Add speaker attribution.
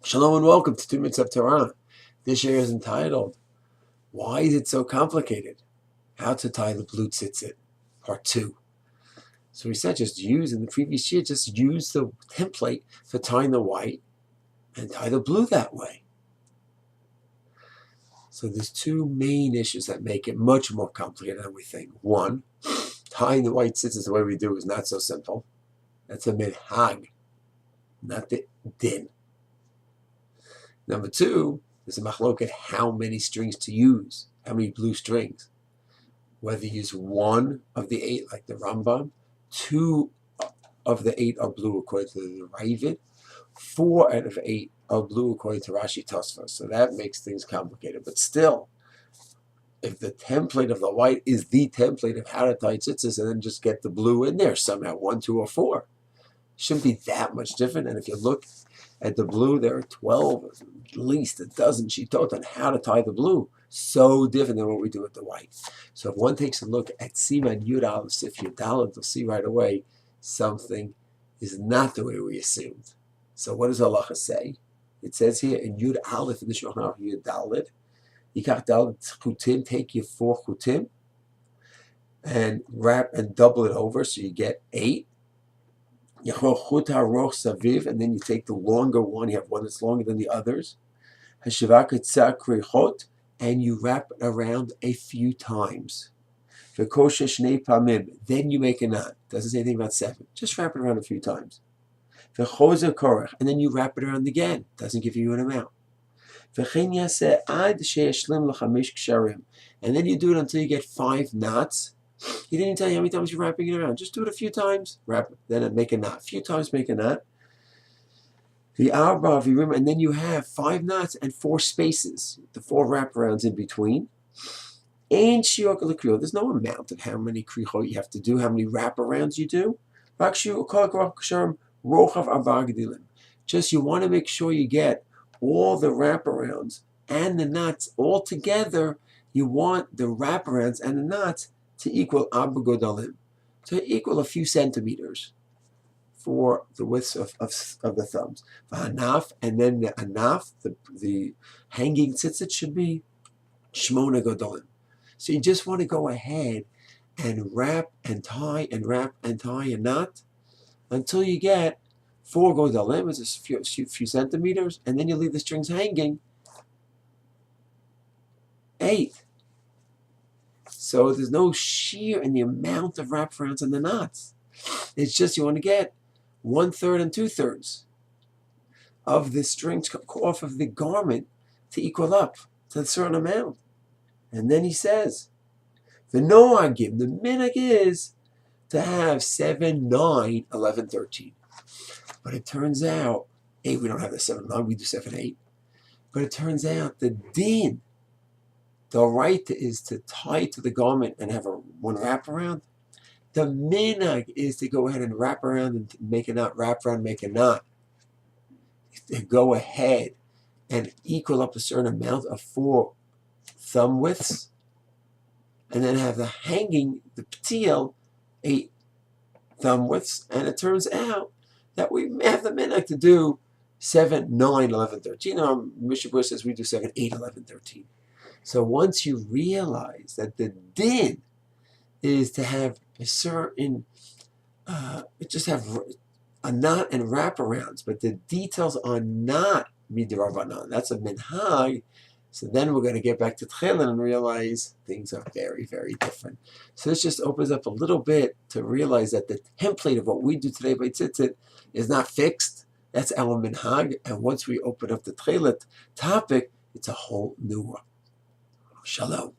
Speaker 1: Shalom and welcome to 2 Minutes of Torah. This year is entitled, Why is it so complicated? How to tie the blue tzitzit, part 2. So we said just use, in the previous year, just use the template for tying the white and tie the blue that way. So there's two main issues that make it much more complicated than we think. One, tying the white tzitzit the way we do is not so simple. That's a minhag, not the din. Number two, there's a machloket how many strings to use, how many blue strings. Whether you use 1 of the 8 like the Rambam, 2 of the 8 are blue according to the Ravid, 4 out of 8 are blue according to Rashi Tosfos. So that makes things complicated. But still, if the template of the white is the template of how to tie tzitzis and then just get the blue in there somehow, 1, 2, or 4, shouldn't be that much different. And if you look at the blue, there are 12, at least a dozen shitot on how to tie the blue. So different than what we do with the white. So if one takes a look at Siman Yud Aleph Sif Yud Daled, they'll see right away something is not the way we assumed. So what does halacha say? It says here in Yud Aleph in the Shulchan Aruch Yud Daled, Yikach Daled chutim, take your 4 chutim and wrap and double it over so you get 8. And then you take the longer one, you have one that's longer than the others, and you wrap it around a few times. Then you make a knot. Doesn't say anything about 7. Just wrap it around a few times. And then you wrap it around again. Doesn't give you an amount. And then you do it until you get 5 knots. He didn't tell you how many times you're wrapping it around. Just do it a few times. Wrap it, then make a knot. A few times make a knot. And then you have 5 knots and 4 spaces. The 4 wraparounds in between. There's no amount of how many krichot you have to do, how many wraparounds you do. Just you want to make sure you get all the wraparounds and the knots all together. You want the wraparounds and the knots to equal Abba Godalim, to equal a few centimeters for the width of the thumbs. V'hanaf, and then the anaf, the hanging tzitzit should be Shmona Godalim. So you just want to go ahead and wrap and tie and wrap and tie a knot until you get 4 Godalim, it's a few centimeters, and then you leave the strings hanging 8. So there's no sheer in the amount of wraparounds and the knots. It's just you want to get 1/3 and 2/3 of the strings off of the garment to equal up to a certain amount. And then he says, the noagim, the minhag is to have 7, 9, 11, 13. But it turns out, 8, we don't have the 7, 9, we do 7, 8. But it turns out the din, the right is to tie to the garment and have one wraparound. The minhag is to go ahead and wrap around and make a knot, wrap around, make a knot. To go ahead and equal up a certain amount of 4 thumb widths, and then have the hanging, the ptil, 8 thumb widths. And it turns out that we have the minhag to do 7, 9, 11, 13. Mishabur says we do 7, 8, 11, 13. So once you realize that the din is to have a certain, just have a knot and wraparounds, but the details are not midrabanan. That's a minhag. So then we're going to get back to Tchilin and realize things are very, very different. So this just opens up a little bit to realize that the template of what we do today by Tzitzit is not fixed. That's our minhag. And once we open up the Tchilit topic, it's a whole new one. Shalom.